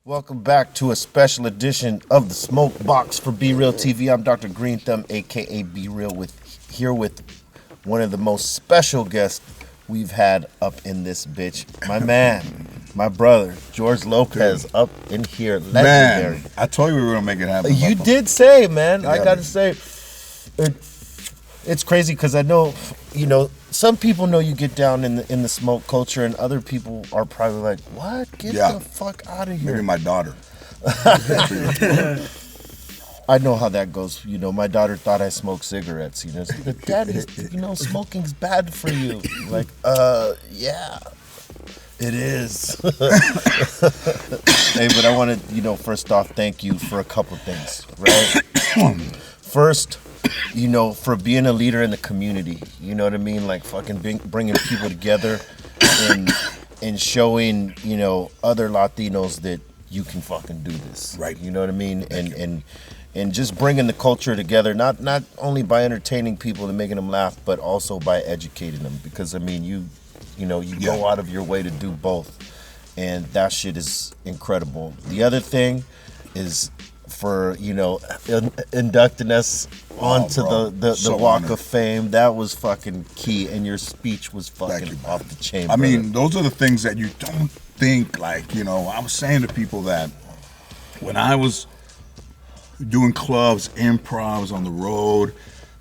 Welcome back to a special edition of the Smokebox for BREALTV. I'm Dr. Green Thumb, aka Be Real, here with one of the most special guests we've had up in this bitch. My man, my brother, George Lopez, up in here. Legendary. Man, I told you we were gonna make it happen. You did say, man. Yeah, I gotta say, it's crazy because I know, some people know you get down in the smoke culture, and other people are probably like, "What? Get the fuck out of here!" Maybe my daughter. I know how that goes. My daughter thought I smoked cigarettes. Daddy, smoking's bad for you. Like, yeah, it is. Hey, but I want to, first off, thank you for a couple things, right? First, for being a leader in the community, you know what I mean? Like fucking bringing people together and showing, other Latinos that you can fucking do this. Right. You know what I mean? And just bringing the culture together, not only by entertaining people and making them laugh, but also by educating them. Because, I mean, you go out of your way to do both. And that shit is incredible. The other thing is for inducting us onto the Walk of Fame. That was fucking key, and your speech was fucking off the chain. I mean, those are the things that you don't think. Like, I was saying to people that when I was doing clubs, improvs on the road,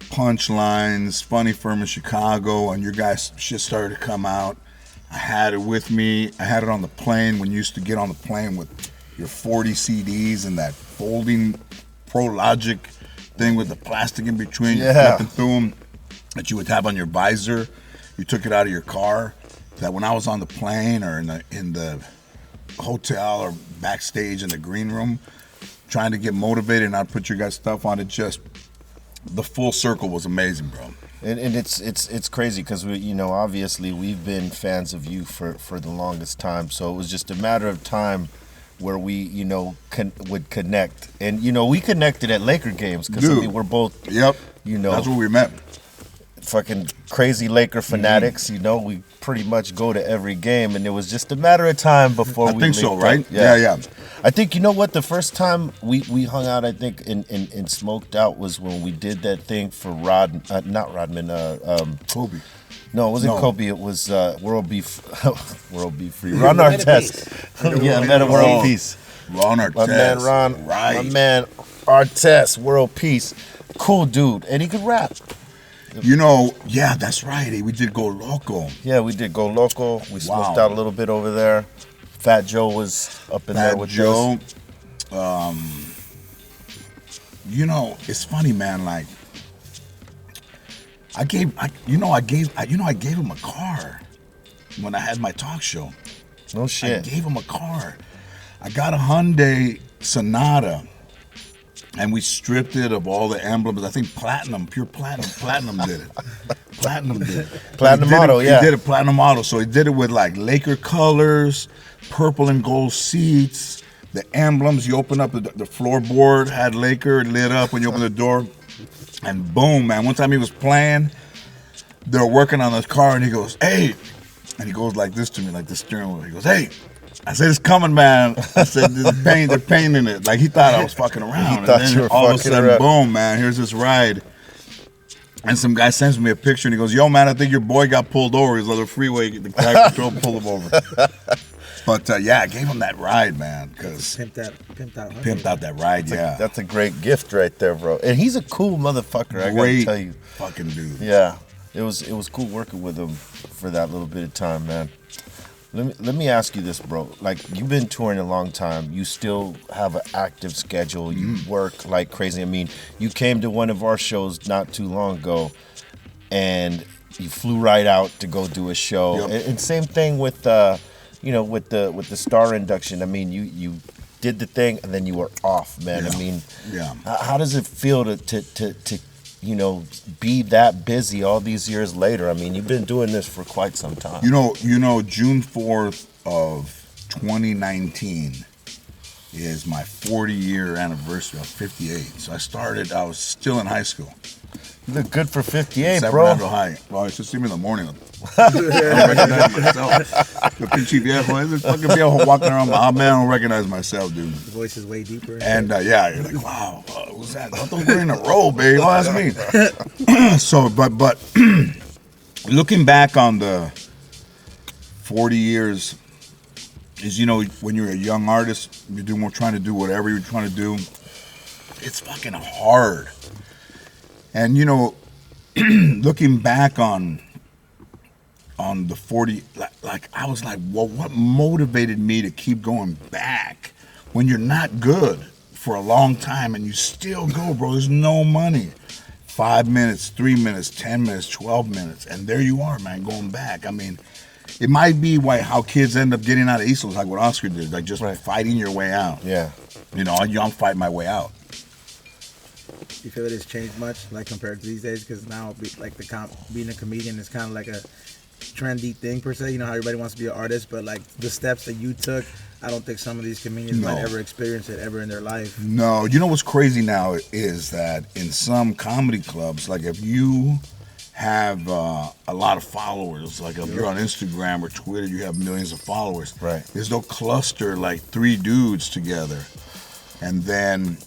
punchlines, Funny Firm in Chicago, and your guys' shit started to come out, I had it with me. I had it on the plane when you used to get on the plane with your 40 CDs and that folding Pro Logic thing with the plastic in between, flipping through them, that you would have on your visor. You took it out of your car. That when I was on the plane or in the hotel or backstage in the green room, trying to get motivated and I'd put your guys' stuff on it, just the full circle was amazing, bro. And it's crazy because we obviously we've been fans of you for the longest time, so it was just a matter of time where we would connect, and we connected at Laker games because we're both that's where we met. Fucking crazy Laker fanatics. We pretty much go to every game, and it was just a matter of time before we think so, linked right? up. Yeah. I think the first time we hung out, I think and smoked out was when we did that thing for not Rodman, Kobe. No, it wasn't Kobe. It was World Be Free. Ron Artest. Meta World Peace. Ron Artest. My man Ron. Right. My man Artest. World Peace. Cool dude, and he could rap. That's right. We did Go Loco. Yeah, we did Go Loco. We smoked out a little bit over there. Fat Joe was up in there with Joe. It's funny, man. Like, I gave him a car when I had my talk show. No shit. I gave him a car. I got a Hyundai Sonata, and we stripped it of all the emblems. I think pure platinum did it. Platinum did it. Platinum Auto, He did it platinum auto. So he did it with like Laker colors, purple and gold seats, the emblems. You open up the floorboard, had Laker lit up when you open the door. And boom, man, one time he was playing, they were working on this car, and he goes, "Hey," and he goes like this to me, like the steering wheel. He goes, "Hey," I said, "It's coming, man." I said, they're painting it. Like, he thought I was fucking around. He thought and then you were all of a sudden, around. boom, man, here's this ride. And some guy sends me a picture, and he goes, "Yo, man, I think your boy got pulled over. He's on the freeway. The guy control pulled him over." But I gave him that ride, man, because pimped out that ride. That's a great gift right there, bro. And he's a cool motherfucker. I gotta tell you, fucking dude. Yeah, it was cool working with him for that little bit of time, man. Let me ask you this, bro. Like, you've been touring a long time. You still have an active schedule. You work like crazy. I mean, you came to one of our shows not too long ago, and you flew right out to go do a show. Yep. And same thing with with the star induction. I mean, you did the thing and then you were off, man. I mean, how does it feel to be that busy all these years later? I mean, you've been doing this for quite some time. June 4th of 2019 is my 40-year anniversary. I was 58. So I was still in high school. You look good for 58, San bro. Fernando High. Well, it's just even in the morning. I don't recognize myself. The pinche viejo, this fucking viejo walking around. I don't recognize myself, dude. The voice is way deeper. And yeah, you're like, wow, who's that? I thought we're in a row, babe. Oh, that's me. So, but looking back on the 40 years, is, you know, when you're a young artist, you're trying to do whatever you're trying to do. It's fucking hard. And, you know, looking back on the 40, like I was like, well, what motivated me to keep going back when you're not good for a long time and you still go, bro? There's no money. 5 minutes, 3 minutes, 10 minutes, 12 minutes, and there you are, man, going back. I mean, it might be how kids end up getting out of Eastlands, like what Oscar did, like just fighting your way out. Yeah. You know, I'm fighting my way out. You feel it has changed much, like compared to these days? Because now, like being a comedian is kind of like a trendy thing per se. You know how everybody wants to be an artist, but like the steps that you took, I don't think some of these comedians might ever experience it ever in their life. No, you know what's crazy now is that in some comedy clubs, like if you have a lot of followers, like if you're on Instagram or Twitter, you have millions of followers. Right. There's no cluster like 3 dudes together, and then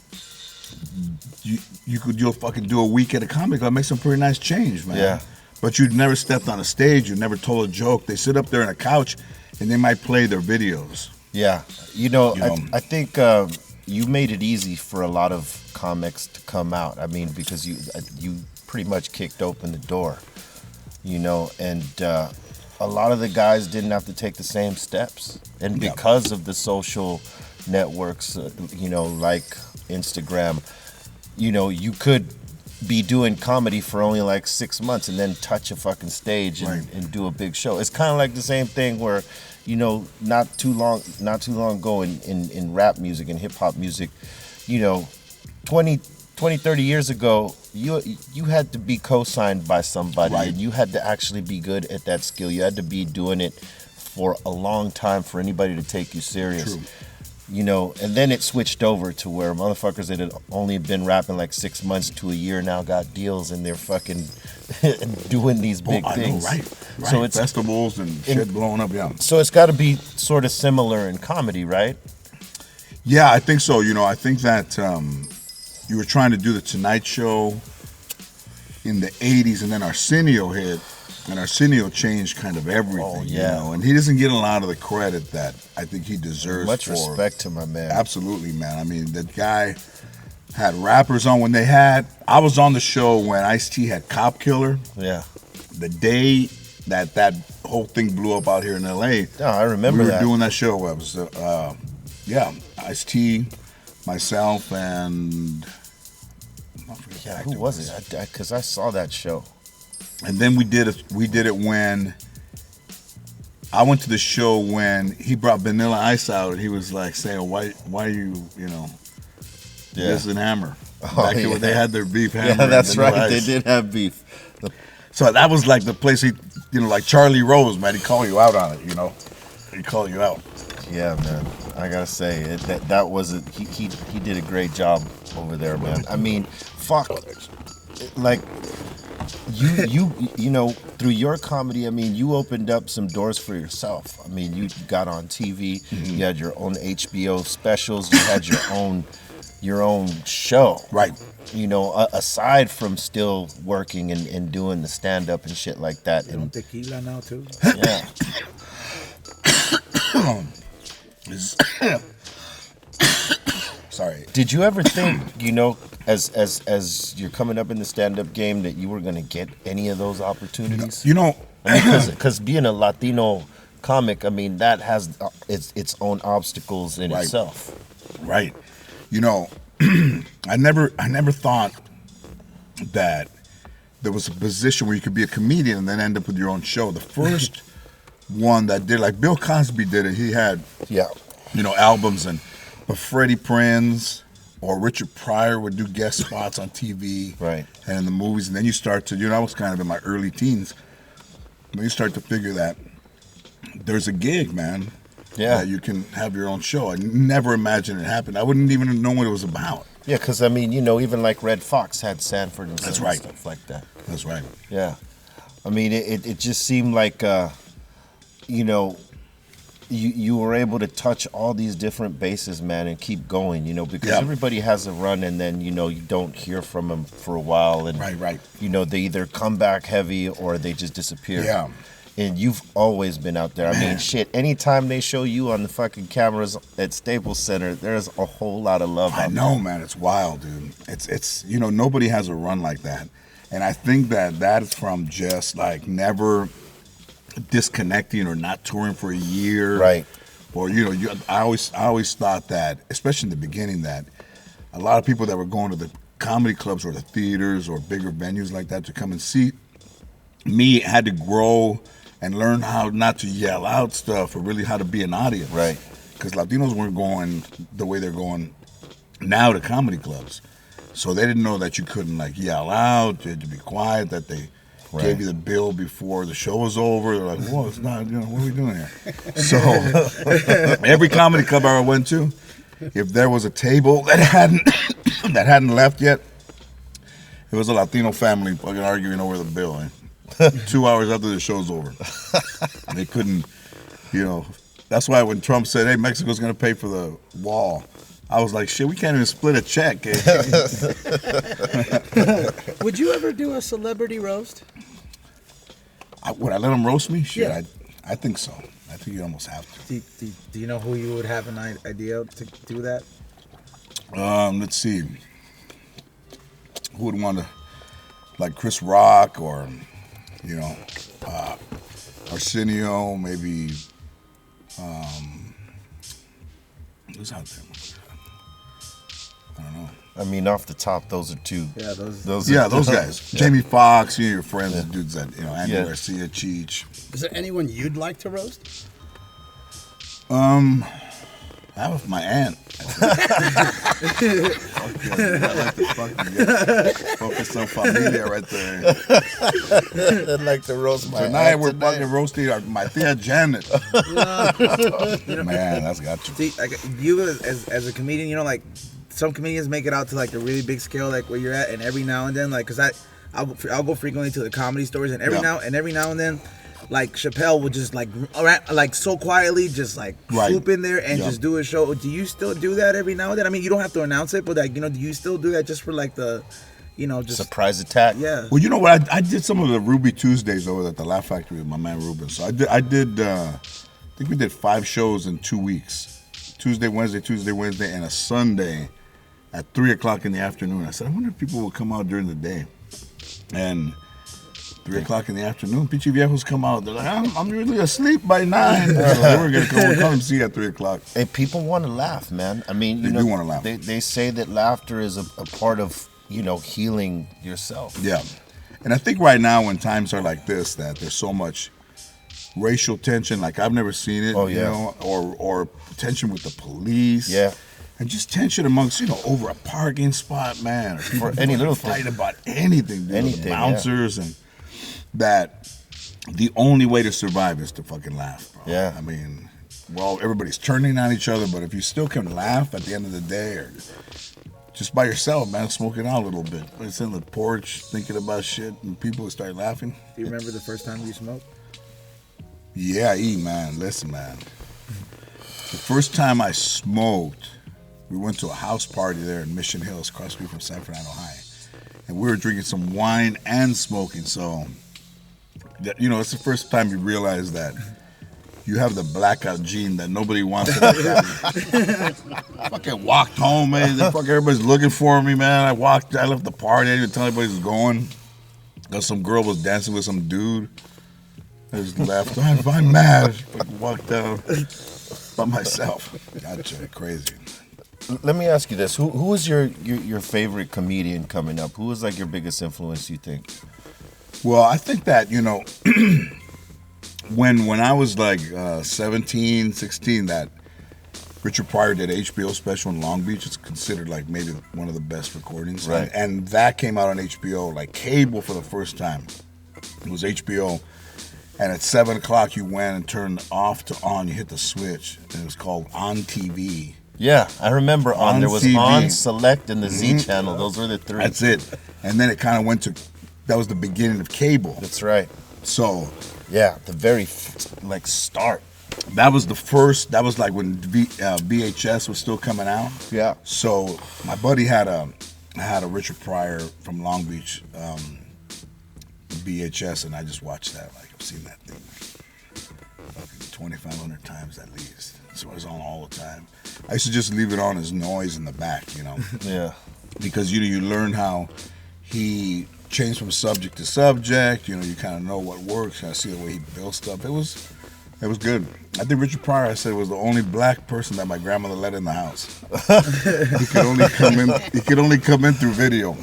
you'll fucking do a week at a comedy club, make some pretty nice change, man. Yeah. But you've never stepped on a stage, you've never told a joke. They sit up there on a couch and they might play their videos. Yeah. You know, I think you made it easy for a lot of comics to come out. I mean, because you pretty much kicked open the door, you know, and a lot of the guys didn't have to take the same steps. And because of the social networks, you know, like Instagram, you know, you could be doing comedy for only like 6 months and then touch a fucking stage and do a big show. It's kind of like the same thing where, you know, not too long ago in rap music and hip hop music, you know, 20, 30 years ago, you had to be co-signed by somebody and you had to actually be good at that skill. You had to be doing it for a long time for anybody to take you serious. True. You know, and then it switched over to where motherfuckers that had only been rapping like 6 months to a year now got deals and they're fucking doing these big things. I know, right. So it's festivals and shit blowing up, So it's got to be sort of similar in comedy, right? Yeah, I think so. You know, I think that you were trying to do the Tonight Show in the 80s and then Arsenio hit. And Arsenio changed kind of everything, you know, and he doesn't get a lot of the credit that I think he deserves. Much respect to my man. Absolutely, man. I mean, that guy had rappers on I was on the show when Ice-T had Cop Killer. Yeah. The day that whole thing blew up out here in L.A. Oh, I remember that. We were doing that show. It was, Ice-T, myself, and I forget who was it? Because I saw that show. And then we did it when I went to the show when he brought Vanilla Ice out and he was like saying, why you know, this and Hammer. Back when they had their beef, Hammer. Yeah, that's right. Ice. They did have beef. So that was like the place you know, like Charlie Rose, man, he'd call you out on it, you know. He'd call you out. Yeah, man. I gotta say that was he did a great job over there, man. I mean, fuck, like. You know, through your comedy, I mean, you opened up some doors for yourself. I mean, you got on TV, you had your own HBO specials, you had your own show. Right. You know, aside from still working and doing the stand-up and shit like that. And tequila now, too. Yeah. Sorry. Did you ever think, you know, as you're coming up in the stand-up game, that you were going to get any of those opportunities? You know, because being a Latino comic, I mean, that has its own obstacles in itself. Right. You know, I never thought that there was a position where you could be a comedian and then end up with your own show. The first one that did, like Bill Cosby did it. He had, you know, albums but Freddie Prinze or Richard Pryor would do guest spots on TV and in the movies. And then you start to, you know, I was kind of in my early teens. Then you start to figure that there's a gig, man. Yeah. That you can have your own show. I never imagined it happened. I wouldn't even know what it was about. Yeah, because, I mean, you know, even like Red Fox had Sanford and That's Son right. and stuff like that. That's right. Yeah. I mean, it just seemed like, you know, you were able to touch all these different bases, man, and keep going, you know, because everybody has a run and then, you know, you don't hear from them for a while. And, right. You know, they either come back heavy or they just disappear. Yeah. And you've always been out there. I mean, shit, anytime they show you on the fucking cameras at Staples Center, there's a whole lot of love out there. I know, man. It's wild, dude. It's you know, nobody has a run like that. And I think that is from just, like, never disconnecting or not touring for a year. Right. Or, you know, I always thought that, especially in the beginning, that a lot of people that were going to the comedy clubs or the theaters or bigger venues like that to come and see me had to grow and learn how not to yell out stuff or really how to be an audience. Right. Because Latinos weren't going the way they're going now to comedy clubs. So they didn't know that you couldn't, like, yell out, you had to be quiet, that they gave you the bill before the show was over. They're like, whoa, it's not, you know, what are we doing here? So every comedy club I went to, if there was a table that hadn't left yet, it was a Latino family fucking arguing over the bill. 2 hours after the show's over. They couldn't, you know. That's why when Trump said, hey, Mexico's going to pay for the wall, I was like, shit, we can't even split a check. Would you ever do a celebrity roast? Would I let them roast me? Shit, Yeah. I think so. I think you almost have to. Do you know who you would have an idea to do that? Let's see. Who would want to, like Chris Rock or, you know, Arsenio, maybe. Who's out there? I don't know. I mean, off the top, those are two. Yeah, those Those guys. Yeah. Jamie Foxx, you know, your friends, the dudes that, you know, Andy Yeah. Garcia, Cheech. Is there anyone you'd like to roast? I have my aunt. Fuck yeah, I like to fucking get focus on familia right there. I'd like to roast my Tonight aunt we're tonight. fucking roasting my tia Janet. Man, that's got you. See, like you as a comedian, you know, like some comedians make it out to like a really big scale, like where you're at, and every now and then, like, cause I'll go frequently to the comedy stores, and every now and then, like Chappelle would just like so quietly just like swoop in there and just do a show. Do you still do that every now and then? I mean, you don't have to announce it, but like, you know, do you still do that just for like the, you know, just surprise attack? Yeah. Well, you know what? I did some of the Ruby Tuesdays over at the Laugh Factory with my man Ruben. So I did. I think we did 5 shows in 2 weeks: Tuesday, Wednesday, and a Sunday at 3:00 in the afternoon. I said, I wonder if people will come out during the day. And 3:00 in the afternoon, Pichi Viejos come out. They're like, I'm really asleep by 9. We're gonna come and see you at 3:00. Hey, people want to laugh, man. I mean, They do wanna laugh. They say that laughter is a part of, you know, healing yourself. Yeah, and I think right now when times are like this, that there's so much racial tension, like I've never seen it. Oh, You yeah. know, or tension with the police. Yeah. And just tension amongst, you know, over a parking spot, man. Or For any little thing. fight about anything, dude. Anything, The bouncers and that. The only way to survive is to fucking laugh, bro. Yeah. I mean, well, everybody's turning on each other, but if you still can laugh at the end of the day, or just by yourself, man, smoking out a little bit, it's in the porch thinking about shit, and people start laughing. Do you remember the first time you smoked? Yeah, man. Listen, man. The first time I smoked, we went to a house party there in Mission Hills, across the street from San Fernando High. And we were drinking some wine and smoking. So, you know, it's the first time you realize that you have the blackout gene that nobody wants to have. Fucking walked home, man. Fucking everybody's looking for me, man. I left the party. I didn't even tell anybody was going. Because some girl was dancing with some dude. I just left. I'm mad. Fucking walked out by myself. Gotcha. Crazy. Let me ask you this: Who is your favorite comedian coming up? Who is like your biggest influence, you think? Well, I think that, you know, when I was like 17, 16, that Richard Pryor did an HBO special in Long Beach. It's considered like maybe one of the best recordings. Right. And that came out on HBO, like cable for the first time. It was HBO. And at 7 o'clock, you went and turned off to on. You hit the switch, and it was called On TV. Yeah, I remember On there was TV. On, Select, and the Z channel. Those were the 3. That's it. And then it kind of went to, that was the beginning of cable. That's right. So Yeah, the very like start. that was the first. That was like when VHS was still coming out. Yeah. So my buddy had a Richard Pryor from Long Beach VHS, and I just watched that. Like I've seen that thing fucking 2,500 times at least. So it was on all the time. I used to just leave it on as noise in the back, you know. Yeah. Because you learn how he changed from subject to subject. You know, you kind of know what works. Kind of see the way he built stuff. It was good. I think Richard Pryor, I said, was the only black person that my grandmother let in the house. He could only come in. He could only come in through video.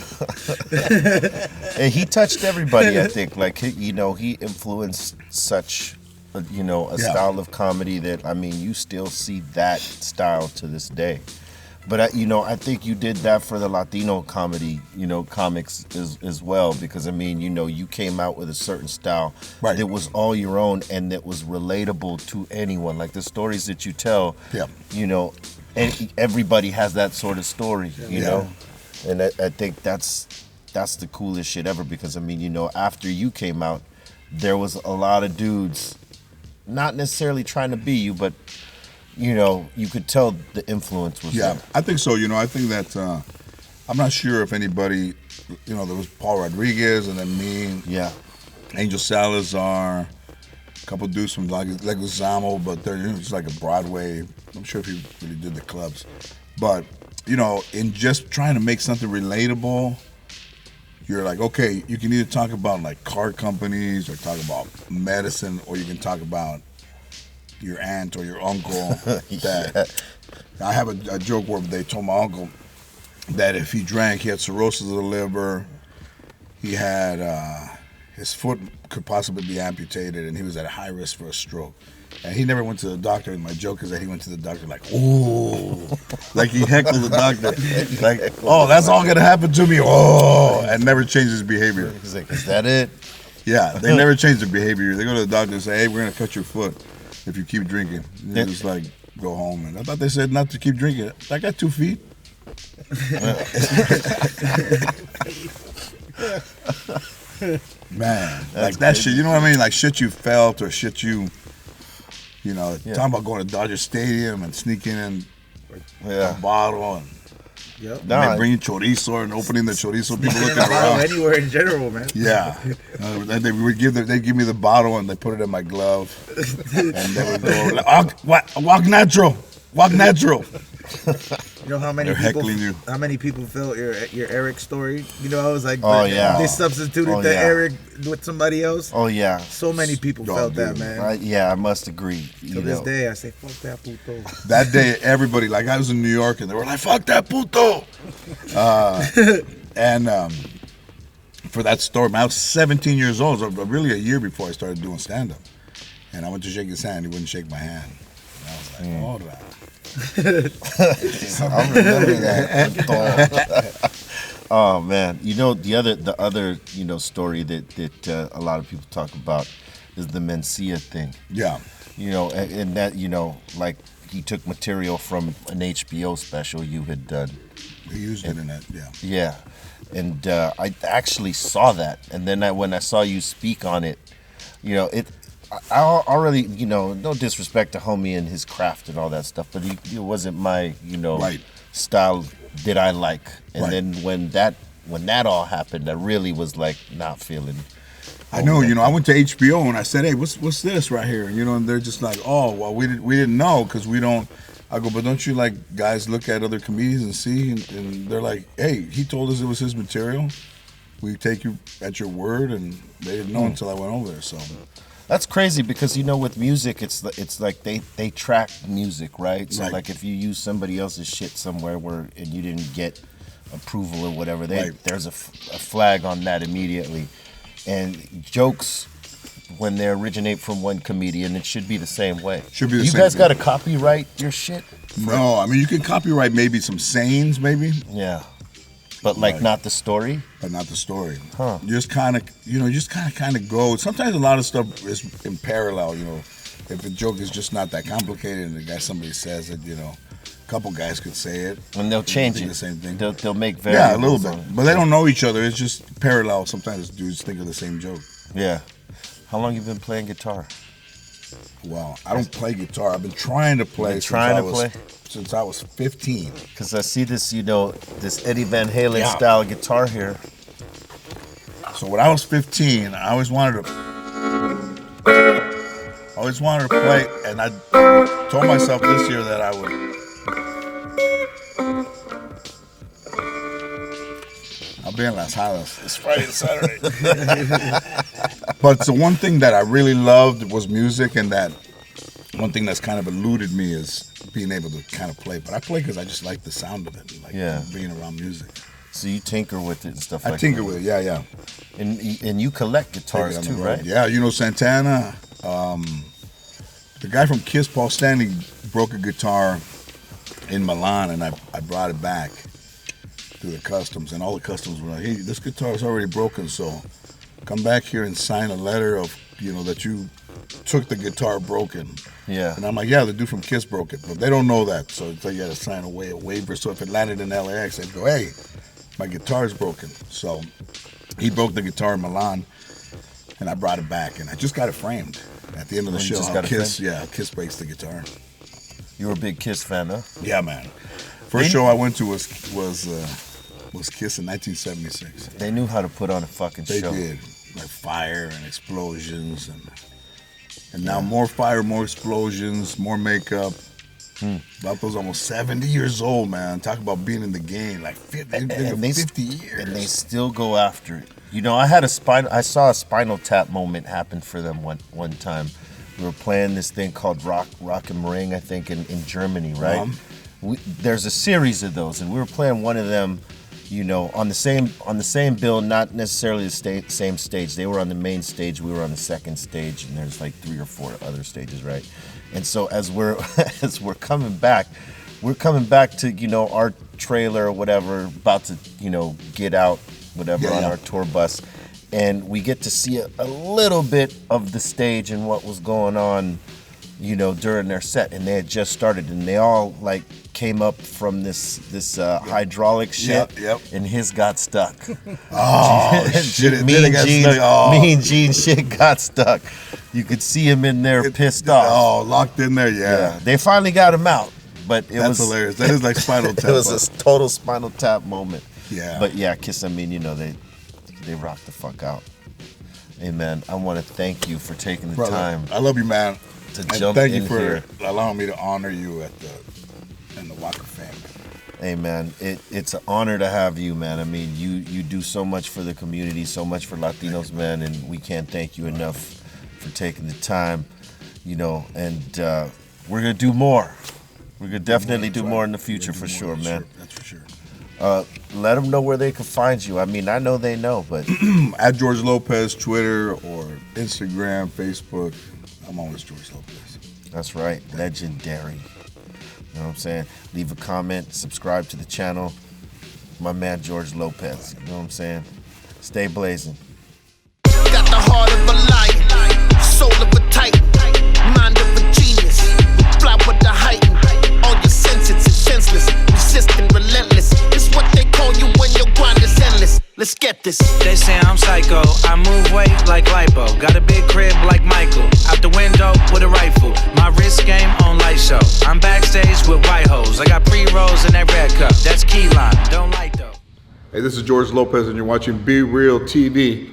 And he touched everybody, I think. Like, he influenced such, a style of comedy that, I mean, you still see that style to this day. But, I think you did that for the Latino comedy, comics as well. Because, I mean, you came out with a certain style Right. that was all your own and that was relatable to anyone. Like the stories that you tell, Yeah. Everybody has that sort of story, you Yeah. know? And I think that's the coolest shit ever because, I mean, after you came out, there was a lot of dudes not necessarily trying to be you, but, you could tell the influence was Yeah, there. I think so. I think that I'm not sure if anybody, there was Paul Rodriguez and then me, Yeah. Angel Salazar, a couple dudes from Leguizamo, but they're just like a Broadway. I'm sure if he really did the clubs, but in just trying to make something relatable, you're like, okay, you can either talk about like car companies or talk about medicine, or you can talk about your aunt or your uncle. That I have a joke where they told my uncle that if he drank, he had cirrhosis of the liver, he had his foot could possibly be amputated, and he was at a high risk for a stroke. And he never went to the doctor. And my joke is that he went to the doctor like, ooh, like he heckled the doctor, like, oh, that's all gonna happen to me, oh, and never changed his behavior. He's like, is that it? Yeah, they never change their behavior. They go to the doctor and say, hey, we're gonna cut your foot if you keep drinking. And they just like go home. And I thought they said not to keep drinking. I got 2 feet. Man, like that shit, you know what I mean? Like shit you felt or shit you talking about going to Dodger Stadium and sneaking in a bottle and Yep. Nah, bringing chorizo and opening the chorizo, people looking Bottle around. anywhere in general, man. Yeah, they would they'd give me the bottle and they put it in my glove, and they would go, walk natural. You know how many They're people? heckling you. How many people felt your Eric story? I was like, Oh, yeah. they substituted Oh, the yeah. Eric with somebody else. Oh yeah. So many people Oh, felt that, dude. man. I must agree. To this day, I say, fuck that puto. That day, everybody, like I was in New York, and they were like, "Fuck that puto," and for that story, man, I was 17 years old, so really a year before I started doing stand-up, and I went to shake his hand, he wouldn't shake my hand, and I was like, "Hold on." I remember that. Oh man, the other story that a lot of people talk about is the Mencia thing. Yeah, And that like he took material from an HBO special you had done. he used it in that. Yeah, Yeah, and I actually saw that, and then when I saw you speak on it, I already, no disrespect to homie and his craft and all that stuff, but it wasn't my, Right. style that I like. And Right. then when that all happened, I really was like not feeling. I know. I went to HBO and I said, "Hey, what's this right here?" And they're just like, "Oh, well, we didn't know because we don't." I go, "But don't you like guys look at other comedians and see?" And they're like, "Hey, he told us it was his material. We take you at your word," and they didn't know until I went over there. So That's crazy because with music, it's like they track music, right? So Right. like if you use somebody else's shit somewhere and you didn't get approval or whatever, there's a flag on that immediately. And jokes, when they originate from one comedian, it should be the same way. Should be the you same guys thing. got to copyright your shit? no, I mean you can copyright maybe some sayings, maybe, Yeah, but like Right. not the story. but not the story. Huh. You just kind of go. Sometimes a lot of stuff is in parallel. If a joke is just not that complicated, and somebody says it, a couple guys could say it, And they'll change think it. the same thing. They'll make Yeah, a little variables bit, on it. but they don't know each other. It's just parallel. Sometimes dudes think of the same joke. Yeah. How long you been playing guitar? Well, I don't play guitar. I've been trying to play since I was 15. Because I see this, this Eddie Van Halen style guitar here. So when I was 15, I always wanted to play, and I told myself this year that I would. I'll be in Las Hadas. It's Friday and Saturday. But the one thing that I really loved was music, and that one thing that's kind of eluded me is being able to kind of play. But I play because I just like the sound of it, and like being around music. So you tinker with it and stuff like that? I tinker with it, yeah. And you collect guitars too, right? Yeah, Santana, the guy from Kiss, Paul Stanley, broke a guitar in Milan, and I brought it back to the customs, and all the customs were like, hey, this guitar is already broken, so come back here and sign a letter of, that you took the guitar broken. Yeah. And I'm like, yeah, the dude from Kiss broke it, but they don't know that, so you got to sign a waiver. So if it landed in LAX, they'd go, hey, my guitar's broken. So he broke the guitar in Milan, and I brought it back, and I just got it framed at the end of the show. Kiss breaks the guitar. You were a big Kiss fan, huh? Yeah, man. First show I went to was Kiss in 1976. They knew how to put on a fucking show. They did, like fire and explosions, and now more fire, more explosions, more makeup. Valpo's almost 70 years old, man. Talk about being in the game, like 50 years. And they still go after it. I saw a Spinal Tap moment happen for them one time. We were playing this thing called Rock and Ring, I think, in Germany, right? There's a series of those, and we were playing one of them, on the same bill, not necessarily the same stage. They were on the main stage, we were on the second stage, and there's like 3 or 4 other stages, right? And so as we're coming back to our trailer or whatever, about to get out on our tour bus, and we get to see a little bit of the stage and what was going on, during their set, and they had just started, and they all like came up from this hydraulic shit, and his got stuck. Oh shit! Me and Gene shit got stuck. You could see him in there pissed off. Oh, locked in there, yeah. They finally got him out, but that's hilarious. That is like Spinal Tap. It was a total Spinal Tap moment. Yeah. But yeah, Kiss. They rocked the fuck out. Hey man, I want to thank you for taking the time. I love you, man. Thank you for here. allowing me to honor you in the Walker family. Hey man, it's an honor to have you, man. I mean, you do so much for the community, so much for Latinos, man, and we can't thank you enough for taking the time, and we're gonna do more. We're gonna definitely do more in the future for sure, man. That's for sure. Let them know where they can find you. I mean, I know they know, but at George Lopez, Twitter or Instagram, Facebook. I'm always George Lopez. That's right. Legendary. You know what I'm saying? Leave a comment, subscribe to the channel. My man George Lopez. You know what I'm saying? Stay blazing. Got the heart of a lion, soul of a titan, mind of a genius, fly with the heighten. All your senses is senseless, resistant, relentless. It's what they call you when your grind is endless. Let's get this. They say I'm psycho. I move weight like lipo. Got a big crib like Michael. Out the window with a rifle. My wrist game on light show. I'm backstage with white hoes. I got pre-rolls in that red cup. That's key lime. Don't like though. Hey, this is George Lopez, and you're watching Be Real TV.